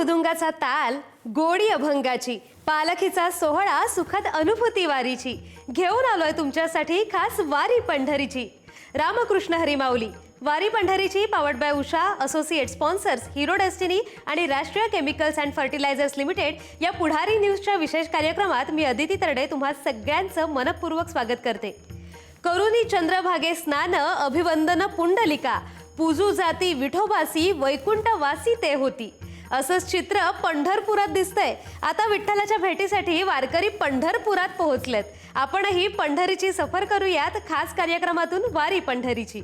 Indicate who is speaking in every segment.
Speaker 1: मृदुंगाचा ताल, गोडी अभंगाची, पालखीचा सोहळा, सुखद अनुभूती वारीची घेऊन आलोय तुमच्यासाठी खास वारी पंढरीची. रामकृष्ण हरी माऊली. वारी पंढरीची powered by Usha, associate sponsors Hero Destiny आणि Rashtriya chemicals and fertilisers limited या पुढारी न्यूजच्या विशेष कार्यक्रमात मी अदिती तरडे तुम्हा सगळ्यांचं मनपूर्वक स्वागत करते. करुणी चंद्रभागे स्नान, अभिवंदन पुंडलिका, पूजू जाती विठोबासी, वैकुंठवासी ते होती. असंच चित्र पंढरपुरात दिसतंय. आता विठ्ठलाच्या भेटीसाठी वारकरी पंढरपुरात पोहोचलेत. आपणही पंढरीची सफर करूयात खास कार्यक्रमातून वारी पंढरीची.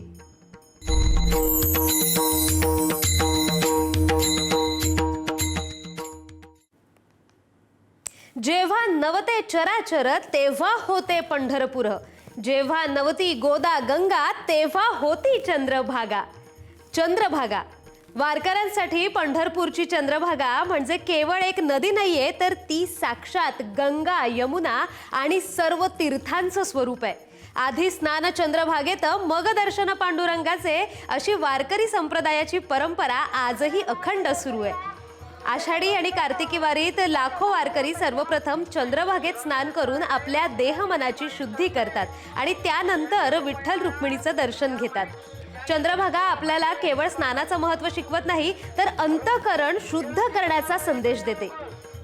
Speaker 1: जेव्हा नवते चराचर तेव्हा होते पंढरपूर, जेव्हा नवती गोदा गंगा तेव्हा होती चंद्रभागा. चंद्रभागा वारकऱ्यांसाठी पंढरपूरची चंद्रभागा म्हणजे केवळ एक नदी नाहीये, तर ती साक्षात गंगा, यमुना आणि सर्व तीर्थांचं स्वरूप आहे. आधी स्नान चंद्रभागेत, मग दर्शन पांडुरंगाचे, अशी वारकरी संप्रदायाची परंपरा आजही अखंड सुरू आहे. आषाढी आणि कार्तिकी वारीत लाखो वारकरी सर्वप्रथम चंद्रभागेत स्नान करून आपल्या देह मनाची शुद्धी करतात आणि त्यानंतर विठ्ठल रुक्मिणीचं दर्शन घेतात. चंद्रभागा आपल्याला केवळ स्नानाचं महत्त्व शिकवत नाही, तर अंतःकरण शुद्ध करण्याचा संदेश देते.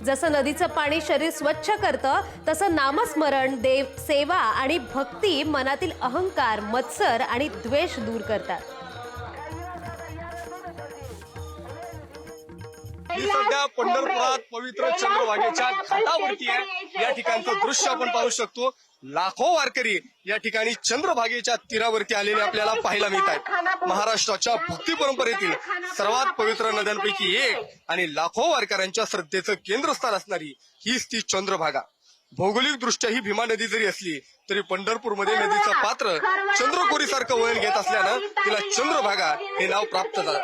Speaker 1: जसं नदीचं पाणी शरीर स्वच्छ करतं, तसं नामस्मरण, देव सेवा आणि भक्ती मनातील अहंकार, मत्सर आणि द्वेष दूर करतात.
Speaker 2: मी सध्या पंढरपुरात पवित्र चंद्रभागेच्या घाटावरती आहे. या ठिकाणचं दृश्य आपण पाहू शकतो. लाखो वारकरी या ठिकाणी चंद्रभागेच्या तीरावरती आलेले आपल्याला पाहायला मिळत आहेत. महाराष्ट्राच्या भक्ती परंपरेतील सर्वात पवित्र नद्यांपैकी एक आणि लाखो वारकऱ्यांच्या श्रद्धेचं केंद्रस्थान असणारी हीच ती चंद्रभागा. भौगोलिक दृष्ट्या ही भीमा नदी जरी असली तरी पंढरपूरमध्ये नदीचं पात्र चंद्रकोरीसारखं वळण घेत असल्यानं तिला चंद्रभागा हे नाव प्राप्त झालं.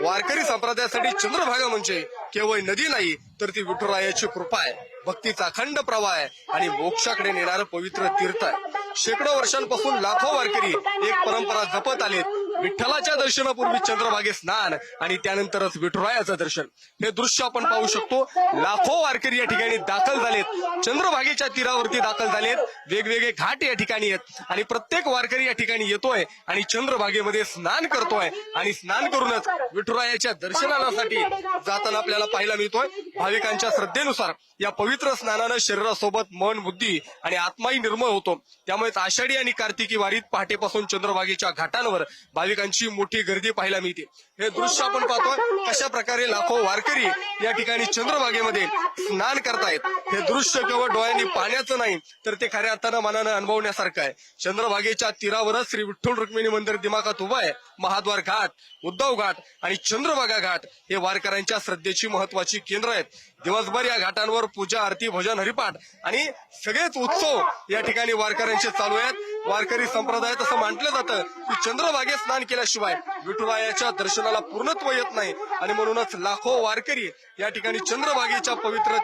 Speaker 2: वारकरी संप्रदायासाठी चंद्रभागा म्हणजे केवळ नदी नाही, तर ती विठुरायाची कृपा आहे, भक्तीचा अखंड प्रवाह आहे आणि मोक्षाकडे नेणारं पवित्र तीर्थ आहे. शेकडो वर्षांपासून लाखो वारकरी एक परंपरा जपत आलेत. विठ्ठलाच्या दर्शनापूर्वी चंद्रभागे स्नान आणि त्यानंतरच विठुरायाचं दर्शन. हे दृश्य आपण पाहू शकतो. लाखो वारकरी या ठिकाणी दाखल झालेत, चंद्रभागेच्या तीरावरती दाखल झालेत. वेगवेगळे घाट या ठिकाणी आहेत आणि प्रत्येक वारकरी या ठिकाणी येतोय आणि चंद्रभागेमध्ये स्नान करतोय आणि स्नान करूनच विठुरायाच्या दर्शनासाठी जाताना आपल्याला पाहायला मिळतोय. भाविकांच्या श्रद्धेनुसार या पवित्र स्नानानं शरीरासोबत मन, बुद्धी आणि आत्माही निर्मळ होतो. त्यामुळेच आषाढी आणि कार्तिकी वारीत पहाटेपासून चंद्रभागेच्या घाटांवर भाविकांची मोठी गर्दी पाहायला मिळते. हे दृश्य आपण पाहतोय कशा प्रकारे लाखो वारकरी या ठिकाणी चंद्रभागेमध्ये स्नान करतायत. हे दृश्य केवळ डोळ्यांनी पाहण्याचं नाही, तर ते खऱ्या अर्थानं मनानं अनुभवण्यासारखं आहे. चंद्रभागेच्या तीरावरच श्री विठ्ठल रुक्मिणी मंदिर दिमाखात उभं आहे. महाद्वार घाट, उद्धव घाट आणि चंद्रभागा घाट हे वारकऱ्यांच्या श्रद्धेची महत्वाची केंद्र आहेत. दिवसभर या घाटांवर पूजा, आरती, भजन, हरिपाठ आणि सगळेच उत्सव या ठिकाणी वारकऱ्यांचे चालू आहेत. वारकरी संप्रदायात असं म्हटलं जातं की चंद्रभागेत स्नान केल्याशिवाय विठुरायाच्या दर्शनाला पूर्णत्व येत नाही आणि म्हणूनच लाखो वारकरी या ठिकाणी चंद्रभागेच्या पवित्र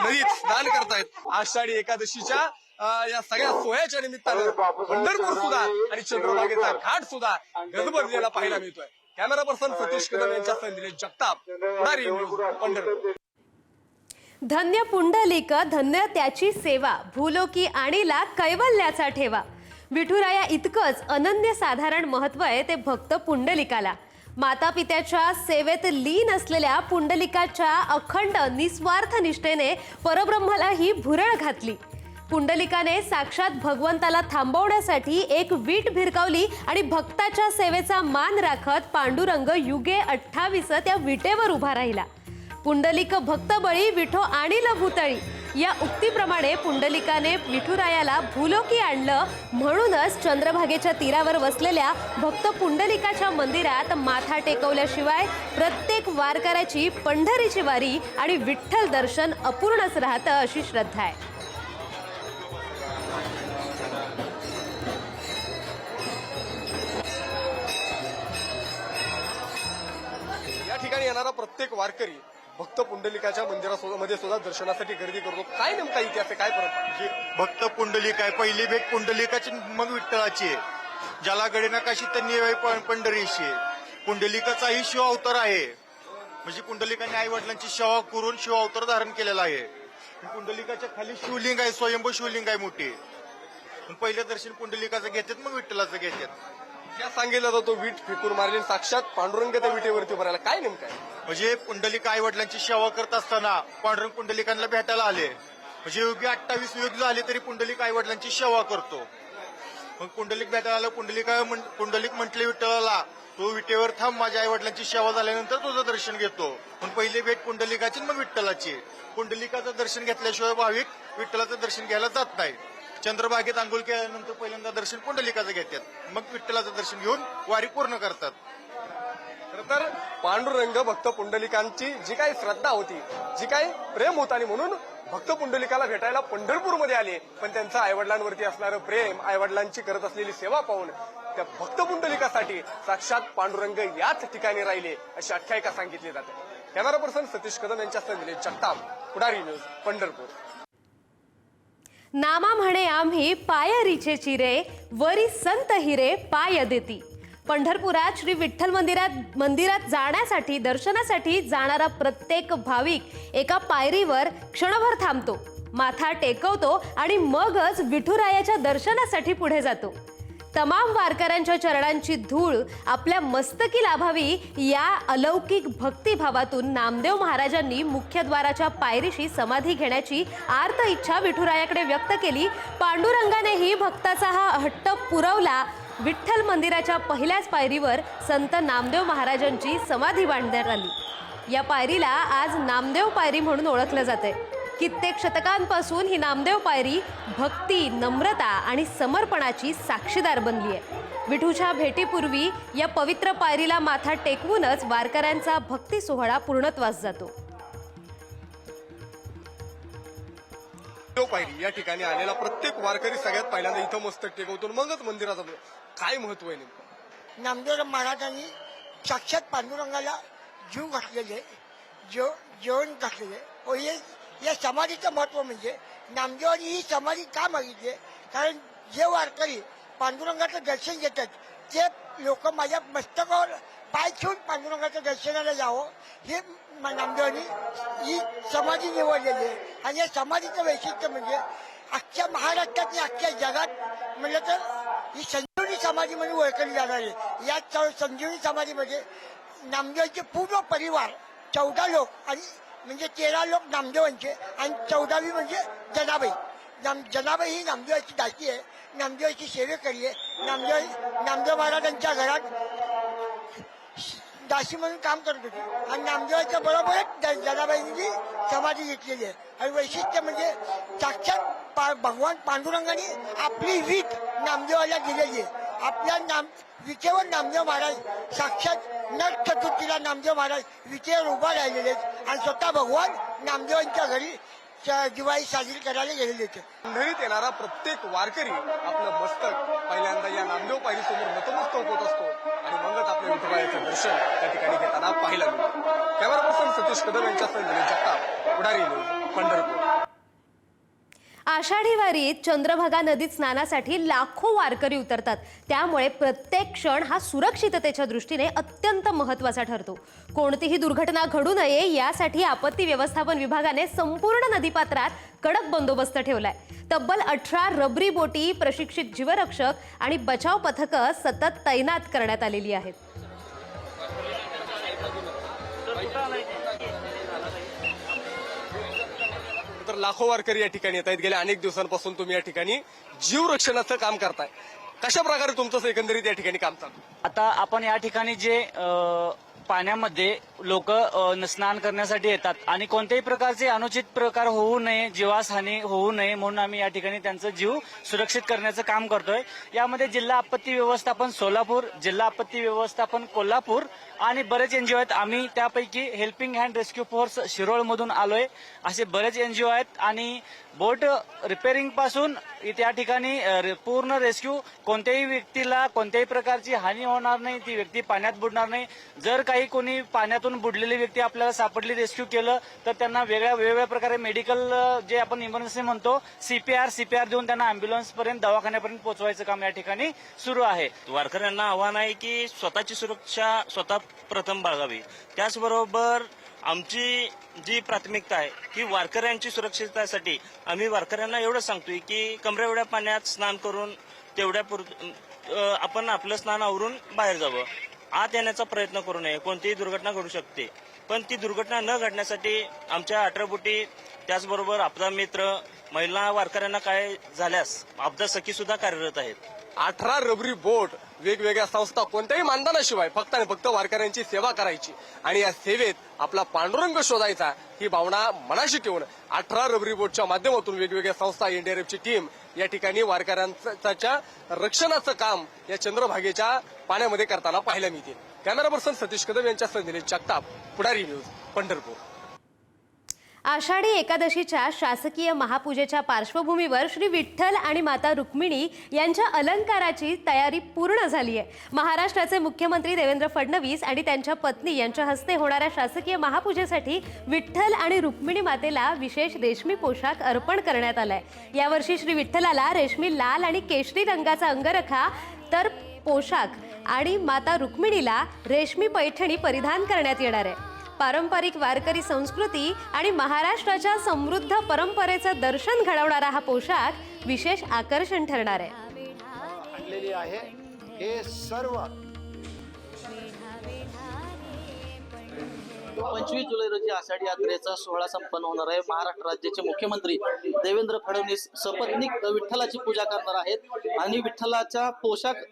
Speaker 2: नदीत स्नान करतायत. आषाढी एकादशीच्या या सगळ्या सोहळ्याच्या निमित्तानं पंढरपूर सुद्धा आणि चंद्रभागेचा घाट सुद्धा गजबजलेला पाहायला मिळतोय. कॅमेरा पर्सन सतीश कदम यांच्यासह निलेश जगताप, पुढारी न्यूज, पंढरपूर.
Speaker 1: धन्य पुंडलिक, धन्य त्याची सेवा, भूलोकी आणीला कैवल्याचा ठेवा. विठुराया इतकंच अनन्य साधारण महत्व आहे ते भक्त पुंडलिकाला. माता पित्याच्या सेवेत लीन असलेल्या पुंडलिकाच्या अखंड निस्वार्थ निष्ठेने परब्रह्माला ही भुरळ घातली. पुंडलिकाने साक्षात भगवंताला थांबवण्यासाठी एक वीट भिरकावली आणि भक्ताच्या सेवेचा मान राखत पांडुरंग युगे 28 त्या विटेवर उभा राहिला. पुंडलिक भक्त बळी, विठो आणील भूतळी या उक्तीप्रमाणे पुंडलिकाने विठुरायाला भूलोकी आणलं. म्हणूनच चंद्रभागेच्या तीरावर वसलेल्या भक्त पुंडलिकाच्या मंदिरात माथा टेकवल्याशिवाय प्रत्येक वारकऱ्याची पंढरीची वारी आणि विठ्ठल दर्शन अपूर्णच राहतं, अशी श्रद्धा आहे.
Speaker 2: या ठिकाणी येणारा प्रत्येक वारकरी भक्त पुंडलिकाच्या मंदिरामध्ये सुद्धा दर्शनासाठी गर्दी करतो. काय नेमका इतिहास आहे, काय परंपरा?
Speaker 3: भक्त पुंडलिक आहे, पहिली भेट पुंडलिकाची मग विठ्ठलाची आहे. ज्याला गडे नकाशी त्यांनी पंढरीशी. पुंडलिकाचाही शिव अवतार आहे. म्हणजे पुंडलिकाने आई वडिलांची सेवा करून शिव अवतार धारण केलेला आहे. पुंडलिकाच्या खाली शिवलिंग आहे, स्वयंभू शिवलिंग आहे मोठी. पहिलं दर्शन पुंडलिकाचं घेतात, मग विठ्ठलाचं घेतात.
Speaker 2: क्या सांगितलं जातो वीट फेकून मारली साक्षात पांडुरंग त्या विटेवरती भरायला, काय नेमकं आहे?
Speaker 3: म्हणजे पुंडलिक आई वडिलांची सेवा करत असताना पांडुरंग पुंडलिकांना भेटायला आले. म्हणजे योग्य 28 युग झाले तरी पुंडलिक आई वडिलांची सेवा करतो. मग पुंडलिक भेटायला आलं. पुंडलिक म्हटले विठ्ठलाला, तू विटेवर थांब, माझ्या आई वडिलांची सेवा झाल्यानंतर तुझं दर्शन घेतो. पण पहिले भेट पुंडलिकाची, मग विठ्ठलाची. पुंडलिकाचं दर्शन घेतल्याशिवाय भाविक विठ्ठलाचं दर्शन घ्यायला जात नाही. चंद्रभागेत आंघोळ केल्यानंतर पहिल्यांदा दर्शन पुंडलिकाचं घेतात, मग विठ्ठलाचं दर्शन घेऊन वारी पूर्ण करतात.
Speaker 2: खरं तर पांडुरंग भक्त पुंडलिकांची जी काही श्रद्धा होती, जी काही प्रेम होता, आणि म्हणून भक्त पुंडलिकाला भेटायला पंढरपूरमध्ये आले. पण त्यांचं आईवडिलांवरती असणारं प्रेम, आईवडिलांची करत असलेली सेवा पाहून त्या भक्त पुंडलिकासाठी साक्षात पांडुरंग याच ठिकाणी राहिले, अशी आख्यायिका सांगितली जाते. कॅमेरा पर्सन सतीश कदम यांच्यासह निलेश जगताप, पुढारी न्यूज, पंढरपूर.
Speaker 1: नामा म्हणे आम्ही पायरीचे चिरे, वरी संत हिरे पाय देती. पंढरपुरात श्री विठ्ठल मंदिरात जाण्यासाठी, दर्शनासाठी जाणारा प्रत्येक भाविक एका पायरीवर क्षणभर थांबतो, माथा टेकवतो आणि मगच विठुरायाच्या दर्शनासाठी पुढे जातो. तमाम वारकऱ्यांच्या चरणांची धूळ आपल्या मस्तकी लाभावी या अलौकिक भक्तिभावातून नामदेव महाराजांनी मुख्यद्वाराच्या पायरीशी समाधी घेण्याची आर्त इच्छा विठुरायाकडे व्यक्त केली. पांडुरंगानेही भक्ताचा हा हट्ट पुरवला. विठ्ठल मंदिराच्या पहिल्याच पायरीवर संत नामदेव महाराजांची समाधी बांधण्यात आली. या पायरीला आज नामदेव पायरी म्हणून ओळखलं जाते. कित्येक शतकांपासून ही नामदेव पायरी भक्ती, नम्रता आणि समर्पणाची साक्षीदार बनली आहे. विठूच्या भेटीपूर्वी या पवित्र पायरीला माथा टेकवूनच वारकऱ्यांचा भक्ती सोहळा पूर्णत्वास जातो.
Speaker 2: पायरी या ठिकाणी आलेला प्रत्येक वारकरी सगळ्यात पहिल्यांदा इथं मस्तक टेकवतो, मगच मंदिरात जातो. काय महत्व आहे नेमकं?
Speaker 4: नामदेव महाराजांनी साक्षात पांडुरंगाला जीव घातलेले, जेवण घातलेले. या समाधीचं महत्व म्हणजे नामदेवांनी ही समाधी का मागितली, कारण जे वारकरी पांडुरंगाचं दर्शन घेतात ते लोक माझ्या मस्तकावर पाय ठेवून पांडुरंगाच्या दर्शनाला जावं, हे नामदेवांनी ही समाधी निवडलेली आहे. आणि या समाधीचं वैशिष्ट्य म्हणजे अख्ख्या महाराष्ट्रात आणि अख्ख्या जगात म्हणलं तर ही संजीवनी समाधी म्हणून ओळखली जाणार आहे. या संजीवनी समाधीमध्ये नामदेवांचे पूर्ण परिवार 14 लोक, आणि म्हणजे 13 लोक नामदेवांचे आणि 14वी म्हणजे जनाबाई. जनाबाई ही नामदेवाची दासी आहे, नामदेवाची सेवेकरी आहे. नामदेव महाराजांच्या घरात दासी म्हणून काम करत होती आणि नामदेवाच्या बरोबरच जनाबाईंनी समाधी घेतलेली आहे. आणि वैशिष्ट्य म्हणजे साक्षात भगवान पांडुरंगाने आपली वीट नामदेवाला दिलेली आहे. आपल्या विटेवर नामदेव महाराज साक्षात नट चतुर्थीला नामदेव महाराज विटेवर उभा राहिलेले आहेत आणि स्वतः भगवान नामदेवांच्या घरी दिवाळी साजरी करायला गेलेले होते.
Speaker 2: पंढरीत येणारा प्रत्येक वारकरी आपलं मस्तक पहिल्यांदा या नामदेव पायरी समोर नतमस्तक होत असतो आणि मगच आपल्या विठुरायाचं दर्शन त्या ठिकाणी घेताना पाहायला मिळतं. कॅमेरा पर्सन सतीश कदम यांच्यासह निलेश जगताप, पुढारी न्यूज, पंढरपूर.
Speaker 1: आषाढी वारीत चंद्रभागा नदीत स्नानासाठी लाखो वारकरी उतरतात. त्यामुळे प्रत्येक क्षण हा सुरक्षिततेच्या दृष्टीने अत्यंत महत्त्वाचा ठरतो. कोणतीही दुर्घटना घडू नये यासाठी आपत्ती व्यवस्थापन विभागाने संपूर्ण नदीपात्रात कडक बंदोबस्त ठेवलाय. तब्बल 18 रबरी बोटी, प्रशिक्षित जीवरक्षक आणि बचाव पथकं सतत तैनात करण्यात आलेली आहेत.
Speaker 2: तर लाखो वारकरी या ठिकाणी येत आहेत. गेल्या अनेक दिवसांपासून तुम्ही या ठिकाणी जीवरक्षणाचं काम करताय. कशा प्रकारे तुमचं एकंदरीत या ठिकाणी काम चालू?
Speaker 5: आता आपण या ठिकाणी जे पाण्यामध्ये लोक स्नान करण्यासाठी येतात आणि कोणत्याही प्रकारचे अनुचित प्रकार होऊ नये, जीवासहानी होऊ नये म्हणून आम्ही या ठिकाणी त्यांचा जीव सुरक्षित करण्याचं काम करतोय. यामध्ये जिल्हा आपत्ती व्यवस्थापन सोलापूर, जिल्हा आपत्ती व्यवस्थापन कोल्हापूर आणि बरेच एनजीओ आहेत. आम्ही त्यापैकी helping hand rescue force Shirol मधून आलोय. असे बरेच एनजीओ आहेत आणि बोट रिपेअरिंग पासून त्या ठिकाणी पूर्ण रेस्क्यू, कोणत्याही व्यक्तीला कोणत्याही प्रकारची हानी होणार नाही, ती व्यक्ती पाण्यात बुडणार नाही. जर काही कोणी पाण्यातून पाण्यातून बुडलेली व्यक्ती आपल्याला सापडली, रेस्क्यू केलं तर त्यांना वेगवेगळ्या प्रकारे मेडिकल जे आपण इमर्जन्सी म्हणतो सीपीआर देऊन त्यांना अँब्युलन्स पर्यंत दवाखान्यापर्यंत पोहोचवायचं काम या ठिकाणी सुरू आहे.
Speaker 6: वारकऱ्यांना आव्हान आहे की स्वतःची सुरक्षा स्वतः प्रथम बाळगावी. त्याचबरोबर आमची जी प्राथमिकता आहे की वारकऱ्यांची सुरक्षिततेसाठी आम्ही वारकऱ्यांना एवढं सांगतोय की कमरे एवढ्या पाण्यात स्नान करून आपण आपलं स्नान आवरून बाहेर जावं. आत येण्याचा प्रयत्न करू नये. कोणतीही दुर्घटना घडू शकते, पण ती दुर्घटना न घडण्यासाठी आमच्या 18 बोटी, त्याचबरोबर आपदा मित्र, महिला वारकऱ्यांना काय झाल्यास आपदा सखी सुद्धा कार्यरत आहेत.
Speaker 2: 18 रबरी बोट, वेगवेगळ्या संस्था, कोणत्याही मानधनाशिवाय फक्त आणि फक्त वारकऱ्यांची सेवा करायची आणि या सेवेत आपला पांडुरंग शोधायचा ही भावना मनाशी ठेवून 18 रबरी बोटच्या माध्यमातून वेगवेगळ्या संस्था, एनडीआरएफची टीम या ठिकाणी वारकऱ्यांच्या रक्षणाचं काम या चंद्रभागेच्या पाण्यामध्ये करताना पाहायला मिळते. कॅमेरा पर्सन सतीश कदम यांच्या निलेश जगताप, पुढारी न्यूज, पंढरपूर.
Speaker 1: आषाढी एकादशीच्या शासकीय महापूजेच्या पार्श्वभूमीवर श्री विठ्ठल आणि माता रुक्मिणी यांच्या अलंकाराची तयारी पूर्ण झाली आहे. महाराष्ट्राचे मुख्यमंत्री देवेंद्र फडणवीस आणि त्यांच्या पत्नी यांच्या हस्ते होणाऱ्या शासकीय महापूजेसाठी विठ्ठल आणि रुक्मिणी मातेला विशेष रेशमी पोशाख अर्पण करण्यात आलाय. यावर्षी श्री विठ्ठलाला रेशमी लाल आणि केशरी रंगाचा अंगरखा तर पोशाख आणि माता रुक्मिणीला रेशमी पैठणी परिधान करण्यात येणार आहे. पारंपरिक वारकरी संस्कृती आणि महाराष्ट्राच्या समृद्ध परंपरेचं दर्शन घडवणारा हा पोशाख विशेष आकर्षण ठरणार आहे.
Speaker 7: आणलेली आहे हे सर्व
Speaker 8: 25 जुलै रोजी आषाढी यात्रेचा सोहळा संपन्न होणार आहे. महाराष्ट्र राज्याचे मुख्यमंत्री देवेंद्र फडणवीस सपत्नीक विठ्ठलाची पूजा करणार आहेत आणि विठ्ठलाचा पोशाख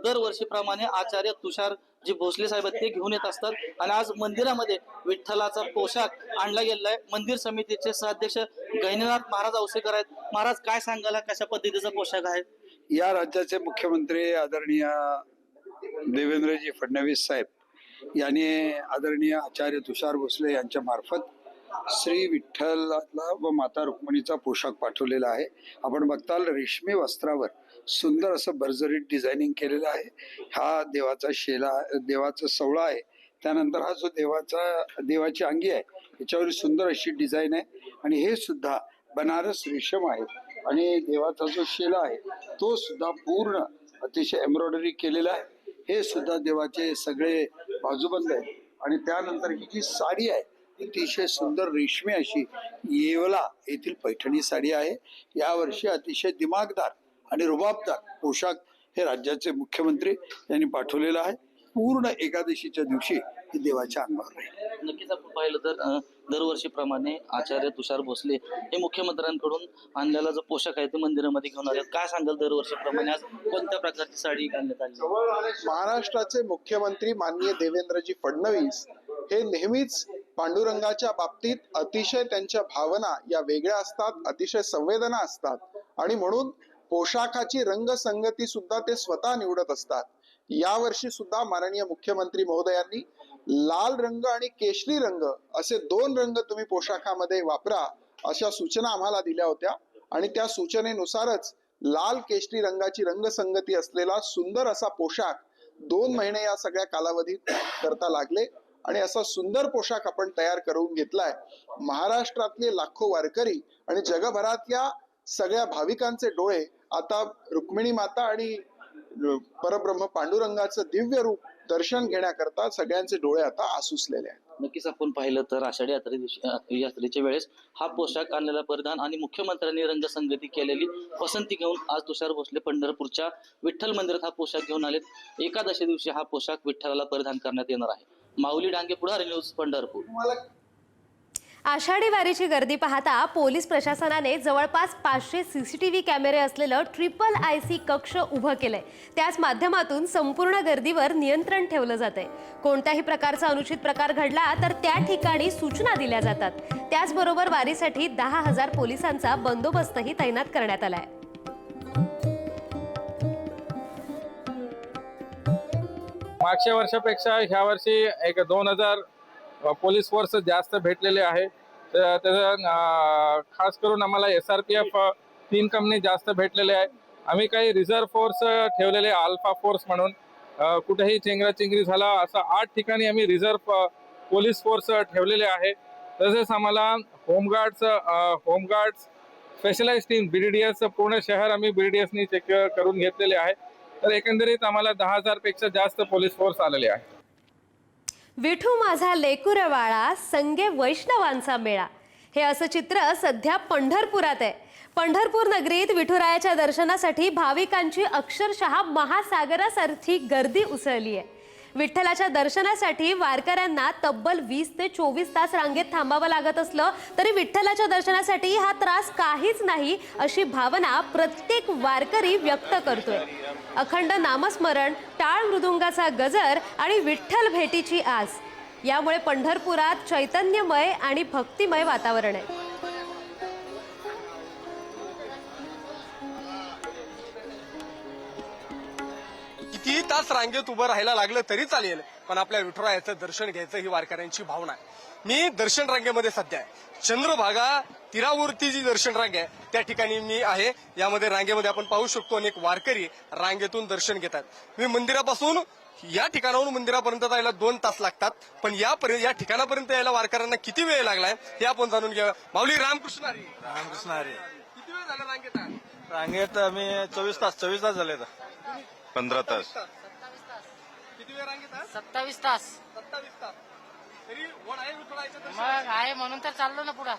Speaker 8: दरवर्षीप्रमाणे आचार्य तुषार जे भोसले साहेब ते घेऊन येत असतात आणि आज मंदिरामध्ये विठ्ठलाचा पोशाख आणला गेलेला आहे. मंदिर समितीचे सहाध्यक्ष गहिनीनाथ महाराज औसेकर आहेत. महाराज, काय सांगाल, कशा पद्धतीचा पोशाख आहे?
Speaker 7: या राज्याचे मुख्यमंत्री आदरणीय देवेंद्रजी फडणवीस साहेब यांनी आदरणीय आचार्य तुषार भोसले यांच्या मार्फत श्री विठ्ठलला व माता रुक्मिणीचा पोशाख पाठवलेला आहे. आपण बघताल रेशमी वस्त्रावर सुंदर असं भरजरीत डिझायनिंग केलेलं आहे. हा देवाचा शेला, देवाचा सवळा आहे. त्यानंतर हा जो देवाची अंगी आहे याच्यावर सुंदर अशी डिझाईन आहे आणि हे सुद्धा बनारस रेशम आहे आणि देवाचा जो शेला आहे तो सुद्धा पूर्ण अतिशय एम्ब्रॉयडरी केलेला आहे. हे सुद्धा देवाचे सगळे बाजूबंद आहे आणि त्यानंतर ही जी साडी आहे अतिशय सुंदर रेशमी अशी येवला येथील पैठणी साडी आहे. यावर्षी अतिशय दिमागदार आणि रुबाबदार पोशाख हे राज्याचे मुख्यमंत्री यांनी पाठवलेला आहे. पूर्ण एकादशीच्या दिवशी हे देवाच्या अंगावर राहील.
Speaker 8: नक्कीच आपण पाहिलं तर दरवर्षीप्रमाणे आचार्य तुषार भोसले हे मुख्यमंत्र्यांकडून आणलेला जो पोशाख आहे ते मंदिरामध्ये घेऊन आले. काय सांगाल, दरवर्षीप्रमाणे आज कोणत्या प्रकारची साडी घालण्यात आली?
Speaker 9: महाराष्ट्राचे मुख्यमंत्री माननीय देवेंद्रजी फडणवीस हे नेहमीच पांडुरंगाच्या बाबतीत अतिशय त्यांच्या भावना या वेगळ्या असतात, अतिशय संवेदना असतात आणि म्हणून पोशाखाची रंगसंगती सुद्धा ते स्वतः निवडत असतात. यावर्षी सुद्धा माननीय मुख्यमंत्री महोदयांनी लाल रंग आणि केशरी रंग असे 2 रंग तुम्ही पोशाखामध्ये वापरा अशा सूचना आम्हाला दिल्या होत्या आणि त्या सूचनेनुसारच लाल केशरी रंगाची रंगसंगती असलेला सुंदर असा पोशाख 2 महिने या सगळ्या कालावधीत करता लागले आणि असा सुंदर पोशाख आपण तयार करून घेतलाय. महाराष्ट्रातले लाखो वारकरी आणि जगभरातल्या सगळ्या भाविकांचे डोळे आता रुक्मिणी माता आणि परब्रह्म पांडुरंगाचं दिव्य रूप दर्शन घेण्याकरता सगळ्यांचे डोळे आता आसुसलेले आहेत.
Speaker 8: नक्कीच आपण पाहिलं तर आषाढी यात्रेच्या वेळेस हा पोशाख आणलेला परिधान आणि मुख्यमंत्र्यांनी रंगसंगती केलेली पसंती घेऊन आज तुषार भोसले पंढरपूरच्या विठ्ठल मंदिरात हा पोशाख घेऊन आलेत. एकादशी दिवशी हा पोशाख विठ्ठलाला परिधान करण्यात येणार आहे. माऊली डांगे, पुढारी न्यूज, पंढरपूर.
Speaker 1: आषाढी वारीची गर्दी पाहता पोलीस प्रशासनाने जवळपास 500 सीसीटीव्ही कॅमेरे असलेलं IIIC कक्ष उभं केलंय. त्याच माध्यमातून संपूर्ण गर्दीवर नियंत्रण ठेवलं जातंय. कोणत्याही प्रकारचा अनुचित प्रकार घडला तर त्या ठिकाणी सूचना दिल्या जातात. त्याचबरोबर वारीसाठी 10,000 पोलिसांचा बंदोबस्तही तैनात करण्यात आलाय.
Speaker 10: मागच्या वर्षापेक्षा ह्या वर्षी 2000 पोलीस फोर्स जास्त भेटलेले आहे. त्याचा खास करून आम्हाला SRPF 3 कंपनी जास्त भेटलेले आहे. आम्ही काही रिझर्व्ह फोर्स ठेवलेले, अल्फा फोर्स म्हणून. कुठेही चेंगराचेंगरी झाला असं 8 ठिकाणी आम्ही रिझर्व्ह पोलीस फोर्स ठेवलेले आहे. तसेच आम्हाला होमगार्ड्स स्पेशलाइज टीम BDDS पूर्ण शहर आम्ही BDDSनी चेक करून घेतलेले आहे. तर एकंदरीत आम्हाला 10,000 पेक्षा जास्त पोलीस फोर्स आलेले आहे.
Speaker 1: विठू माझा लेकुरवाळा संगे वैष्णवांचा मेळा, हे असं चित्र सध्या पंढरपुरात आहे. पंढरपूर नगरीत विठुरायाच्या दर्शनासाठी भाविकांची अक्षरशः महासागरासारखी गर्दी उसळली आहे. विठ्ठलाच्या दर्शनासाठी वारकऱ्यांना तब्बल 20 ते 24 तास रांगेत थांबावं लागत असलं तरी विठ्ठलाच्या दर्शनासाठी हा त्रास काहीच नाही अशी भावना प्रत्येक वारकरी व्यक्त करतोय. अखंड नामस्मरण, टाळ मृदुंगाचा गजर आणि विठ्ठल भेटीची आस यामुळे पंढरपुरात चैतन्यमय आणि भक्तिमय वातावरण आहे.
Speaker 2: किती तास रांगेत उभं राहायला लागलं तरी चालेल, पण आपल्या विठुरायाचं दर्शन घ्यायचं ही वारकऱ्यांची भावना आहे. मी दर्शन रांगेमध्ये सध्या आहे. चंद्रभागा तीरावरती जी दर्शन रांग आहे त्या ठिकाणी मी आहे. यामध्ये रांगेमध्ये आपण पाहू शकतो अनेक वारकरी रांगेतून दर्शन घेतात. मी मंदिरापासून या ठिकाणाहून मंदिरापर्यंत जायला 2 तास लागतात, पण या ठिकाणापर्यंत यायला वारकऱ्यांना किती वेळ लागलाय हे आपण जाणून घ्या. माऊली रामकृष्ण हरी.
Speaker 3: रामकृष्ण हरी.
Speaker 2: किती वेळ झाला रांगेत?
Speaker 3: रांगेत आम्ही 24 तास झाले. 15 तास.
Speaker 2: किती वेळ रांगेत?
Speaker 11: 27 तास.
Speaker 2: 27 तास. तरी वड आहे विठुरायाचं दर्शन?
Speaker 11: मग आहे म्हणून तर चाललो ना पुढं.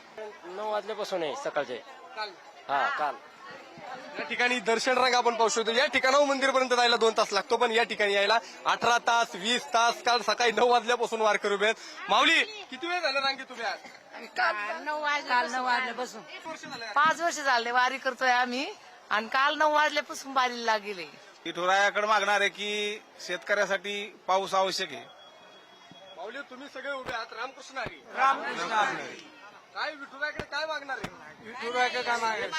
Speaker 5: 9 वाजल्यापासून आहे सकाळचे.
Speaker 2: काल
Speaker 5: काल
Speaker 2: या ठिकाणी दर्शन रांग आपण पाहू शकतो. या ठिकाणाहून मंदिरपर्यंत जायला 2 तास लागतो, पण या ठिकाणी यायला 18 तास 20 तास काल सकाळी 9 वाजल्यापासून वारकरी उभे आहेत. माऊली किती वेळ झालं रांगेत उभे आहात?
Speaker 11: काल 9 वाजल्यापासून 5 वर्ष झाले वारी करतोय आम्ही, आणि काल 9 वाजल्यापासून वारीला गेले.
Speaker 3: विठुरायाकडे मागणार आहे की शेतकऱ्यासाठी पाऊस आवश्यक आहे.
Speaker 2: माऊली तुम्ही सगळे उभे आहात. रामकृष्ण हरी.
Speaker 3: रामकृष्ण हरी.
Speaker 2: काय विठुरायाकडे काय मागणार आहे?
Speaker 3: विठुरायाकडे काय मागायचं?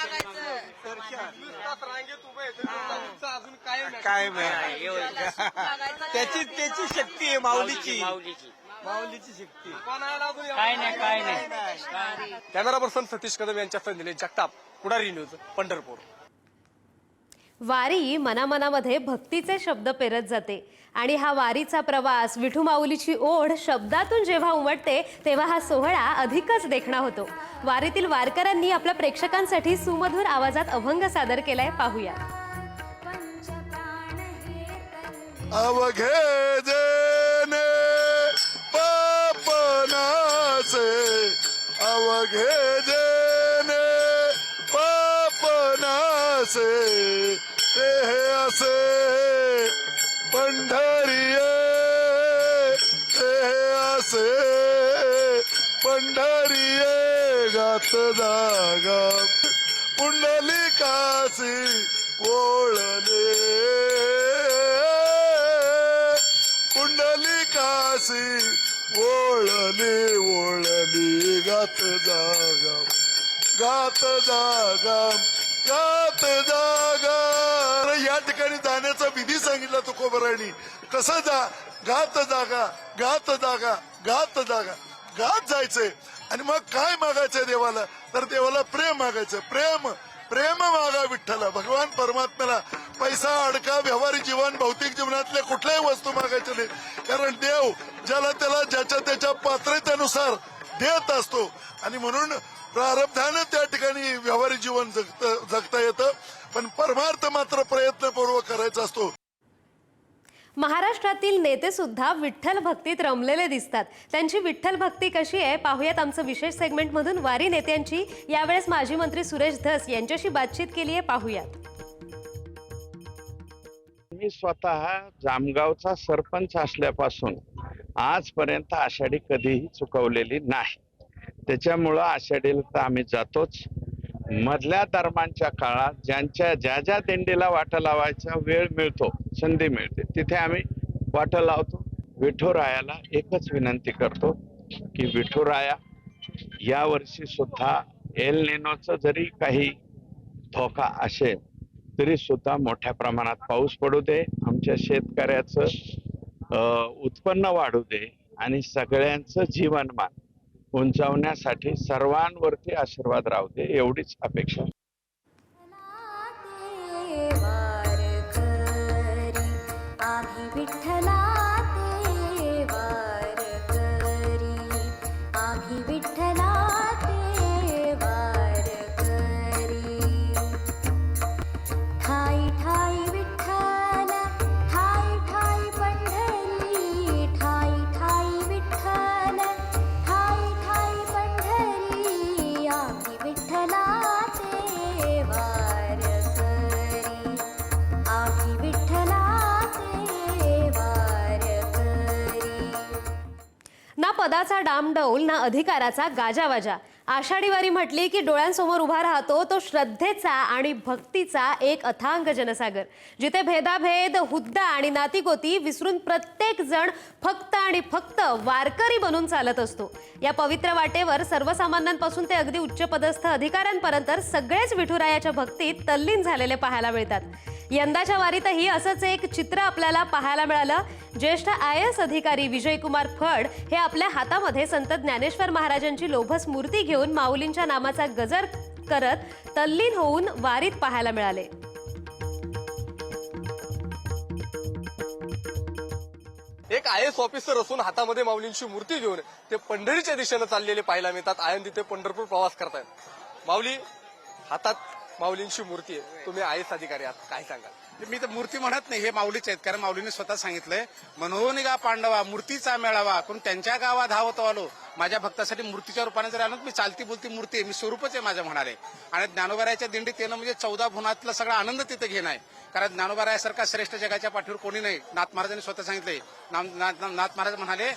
Speaker 2: 20 तास रांगेत उभे आहेत, तुमचं अजून
Speaker 3: काय त्याची शक्ती आहे माऊलीची शक्ती.
Speaker 5: काय नाही.
Speaker 2: कॅमेरा पर्सन सतीश कदम यांच्या निलेश जगताप, पुढारी न्यूज, पंढरपूर.
Speaker 1: वारी मनामनामध्ये भक्तीचे शब्द पेरत जाते आणि हा वारीचा प्रवास, विठू माऊलीची ओढ शब्दातून जेव्हा उमटते तेव्हा हा सोहळा अधिकच देखणा होतो. वारीतील वारकऱ्यांनी आपल्या प्रेक्षकांसाठी सुमधुर आवाजात अभंग सादर केलाय, पाहूया.
Speaker 3: अवघे जेने पापनासे, अवघे जेने पापनासे, ते असे पंढरीये, ते असे पंढरीये गात जागा पुंडलिकासी ओळले, पुंडलिकासी ओळली ओळली गात जागा, गात जागा, गात जागा. या ठिकाणी जाण्याचा विधी सांगितला तुकोबरांनी. कसं गात जागा, गात जागा, गात जागा, गात जायचंय. आणि मग काय मागायचंय देवाला? तर देवाला प्रेम मागायचं. प्रेम मागा विठ्ठला, भगवान परमात्म्याला. पैसा, अडका, व्यवहारी जीवन, भौतिक जीवनातल्या कुठल्याही वस्तू मागायच्या नाही, कारण देव ज्याला त्याला ज्याच्या त्याच्या पात्रतेनुसार देत असतो. आणि म्हणून प्रारब्धानं त्या ठिकाणी व्यवहारी जीवन जगता येतं, पण परमार्थ मात्र प्रयत्नपूर्वक करायचा असतो.
Speaker 1: महाराष्ट्रातील नेते सुद्धा विठ्ठल भक्तीत रमलेले दिसतात. त्यांची विठ्ठल भक्ती कशी आहे पाहूयात आमचं विशेष सेगमेंटमधून. वारी नेत्यांची यावेळेस माजी मंत्री सुरेश धस यांच्याशी बातचीत केली आहे, पाहूयात.
Speaker 12: मी स्वतः जामगावचा सरपंच असल्यापासून आजपर्यंत आषाढी कधीही चुकवलेली नाही. त्याच्यामुळं आषाढीला तर आम्ही जातोच. मधल्या धर्मांच्या काळात ज्या दिंडीला वाटा लावायचा वेळ मिळतो, संधी मिळते, तिथे आम्ही वाटा लावतो. विठुरायाला एकच विनंती करतो की विठुराया, या वर्षी सुद्धा एल निनोचं जरी काही धोका असेल तरी सुद्धा मोठ्या प्रमाणात पाऊस पडू दे, आमच्या शेतकऱ्याचं उत्पन्न वाढू दे आणि सगळ्यांचं जीवनमान उंचावण्यासाठी सर्वांवरती आशीर्वाद राहू दे, एवढीच अपेक्षा.
Speaker 13: विठ्ठला ते वारकरी. आम्ही विठ्ठलाचे वारकरी ठाई ठाई विठ्ठल ठाई ठाई पंढरी ठाई ठाई विठ्ठल ठाई ठाई पंढरी आम्ही विठ्ठलाचे वारकरी आम्ही विठ्ठलाचे वारकरी
Speaker 1: ना पदाचा डामडौल ना अधिकाराचा गाजावाजा. आषाढी वारी म्हटली की डोळ्यांसमोर उभा राहतो तो श्रद्धेचा आणि भक्तीचा एक अथांग जनसागर, जिथे भेदाभेद, हुद्दा आणि नातीगोती विसरून प्रत्येक जण फक्त आणि फक्त वारकरी बनून चालत असतो. या पवित्र वाटेवर सर्वसामान्यांपासून ते अगदी उच्चपदस्थ अधिकाऱ्यांपर्यंत सगळेच विठुरायाच्या भक्तीत तल्लीन झालेले पाहायला मिळतात. यंदाच्या वारीतही असंच एक चित्र आपल्याला पाहायला मिळालं. ज्येष्ठ IAS अधिकारी विजयकुमार फड हे आपल्या हातामध्ये संत ज्ञानेश्वर महाराजांची लोभस मूर्ती घेऊन माऊलींच्या नामाचा गजर करत तल्लीन होऊन वारीत पाहायला मिळाले.
Speaker 2: एक IAS ऑफिसर असून हातामध्ये माऊलींची मूर्ती घेऊन ते पंढरीच्या दिशेने चाललेले पाहायला मिळतात. आळंदी ते पंढरपूर प्रवास करतायत. माऊली, हातात माऊलींची मूर्ती आहे, तुम्ही IAS अधिकारी आहात, काय सांगाल?
Speaker 14: मी तर मूर्ती म्हणत नाही, हे माऊलीच आहेत, कारण माऊलीने स्वतः सांगितलंय, म्हणून गा पांडवा मूर्तीचा मेळावा करून त्यांच्या गावात धावत आलो. माझ्या भक्तासाठी मूर्तीच्या रूपाने जर आलो, मी चालती बोलती मूर्ती आहे, मी स्वरूपच आहे माझं म्हणाले. आणि ज्ञानोबारायाच्या दिंडीत येणं म्हणजे 14 भुवनातला सगळा आनंद तिथे घेणं आहे. कारण ज्ञानोबारायासारखा श्रेष्ठ जगाच्या पाठीवर कोणी नाही. नाथ महाराजांनी स्वतः सांगितलंय. नाथ महाराज म्हणाले,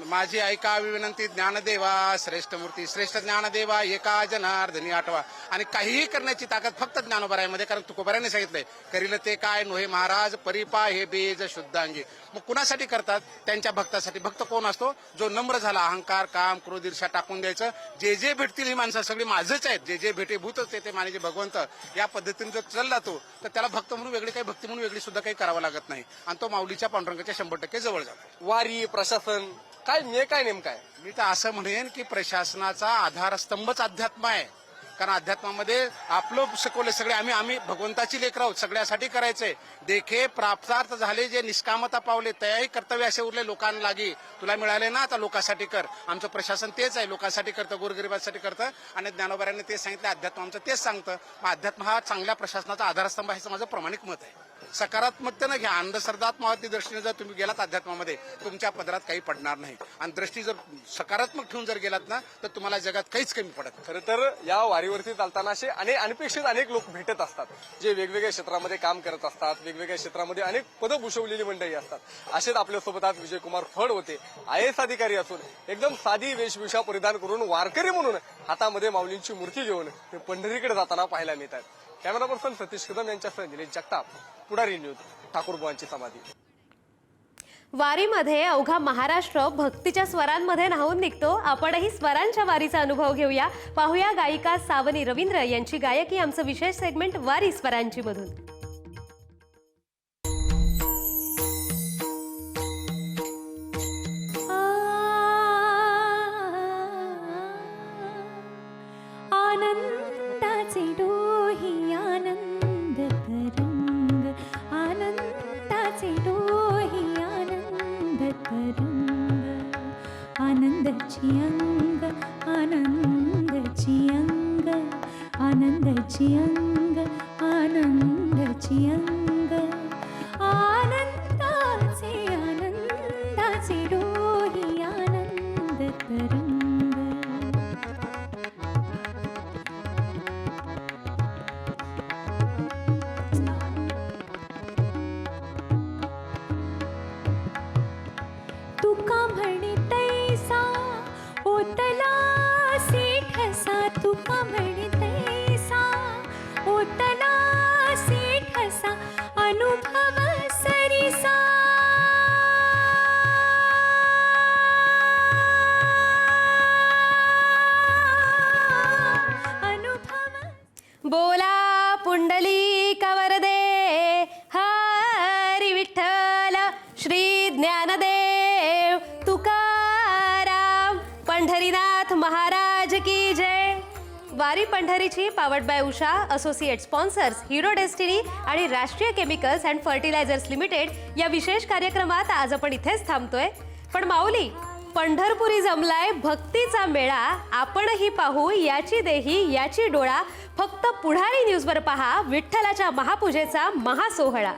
Speaker 14: माझी ऐकावी विनंती ज्ञानदेवा श्रेष्ठ मूर्ती श्रेष्ठ ज्ञानदेवा एका जनार्दनी आठवा. आणि काहीही करण्याची ताकद फक्त ज्ञानोबारायामध्ये, कारण तुकोबारायाने सांगितलंय, करील ते काय नोहे महाराज परिपा हे बेज शुद्धांगी. मग कुणासाठी करतात? त्यांच्या भक्तासाठी. भक्त कोण असतो? जो नम्र झाला, अहंकार काम क्रोध ईर्ष्या टाकून द्यायचं. जे जे भेटतील ही माणसं सगळी माझंच आहेत, जे जे भेटे भूतच ते माने भगवंत, या पद्धतीने जो चालला तो, तर त्याला भक्त म्हणून वेगळी काही भक्ती म्हणून वेगळी सुद्धा काही करावं लागत नाही. आणि तो माऊलीच्या पांडुरंगाच्या 100% जवळ जातो.
Speaker 2: वारी प्रशासन काय नेमकं आहे?
Speaker 14: मी तर असं म्हणेन की प्रशासनाचा आधारस्तंभच अध्यात्म आहे. कारण अध्यात्मामध्ये आपलं शिकवले सगळे आम्ही भगवंताची लेकरं आहोत, सगळ्यासाठी करायचंय. देखे प्राप्तार्थ झाले, जे निष्कामता पावले तयाही कर्तव्य असे उरले लोकांना लागी. तुला मिळाले ना, आता लोकांसाठी कर. आमचं प्रशासन तेच आहे, लोकांसाठी करतं, गोरगरिबांसाठी करतं. आणि ज्ञानोबारायांनी तेच सांगितलं, अध्यात्म आमचं तेच सांगतं. मग अध्यात्म हा चांगल्या प्रशासनाचा आधारस्तंभ आहे, माझं प्रामाणिक मत आहे. सकारात्मकतेनं घ्या. अंधश्रद्धात्मक दृष्टीने जर तुम्ही गेलात अध्यात्मामध्ये, तुमच्या पदरात काही पडणार नाही. आणि दृष्टी जर सकारात्मक ठेवून जर गेलात ना, तर तुम्हाला जगात काहीच कमी पडत.
Speaker 2: खरं तर या वारीवरती चालताना असे अनपेक्षित अनेक लोक भेटत असतात, जे वेगवेगळ्या क्षेत्रामध्ये काम करत असतात, वेगवेगळ्या क्षेत्रामध्ये अनेक पदं भूषवलेली मंडळी असतात. असेच आपल्यासोबत आज विजयकुमार फड होते, IAS अधिकारी असून एकदम साधी वेशभूषा परिधान करून वारकरी म्हणून हातामध्ये माऊलींची मूर्ती घेऊन ते पंढरीकडे जाताना पाहायला मिळतात. कॅमेरा पर्सन सतीश कदम यांच्यासह निलेश जगताप, पुढारी न्यूज, ठाकूरबुवांची समाधी.
Speaker 1: वारीमध्ये अवघा महाराष्ट्र भक्तीच्या स्वरांमध्ये न्हाऊन निघतो. आपणही स्वरांच्या वारीचा अनुभव घेऊया. पाहूया गायिका सावनी रवींद्र यांची गायकी, आमचं विशेष सेगमेंट वारी स्वरांची मधून.
Speaker 13: आनंदाचे डोही आनंद तरंग आनंदाचे डोही आनंद तरंग आनंदाची अंग आनंदाची अंग आनंदाची अंग आनंदाची अंग आनंदाचे डोही आनंद तरंग. तुका म्हणे तैसा ओतला सेठसा तुका म्हणे तैसा ओतला सेठसा अनुभव सरिसा अनुभव.
Speaker 1: बोला पुंडलिक वरदे हरी विठ्ठल श्री ज्ञानदेव तुकाराम पंढरीनाथ महाराज की जय. वारी पंढरीची powered by Usha, associate sponsors Hero Destiny आणि Rashtriya chemicals and fertilisers limited या विशेष कार्यक्रमात आज आपण इथेच थांबतोय. पण माऊली, पंढरपुरी जमलाय भक्तीचा मेळा, आपणही पाहू याची देही याची डोळा. फक्त पुढारी न्यूजवर पहा विठ्ठलाच्या महापूजेचा महासोहळा.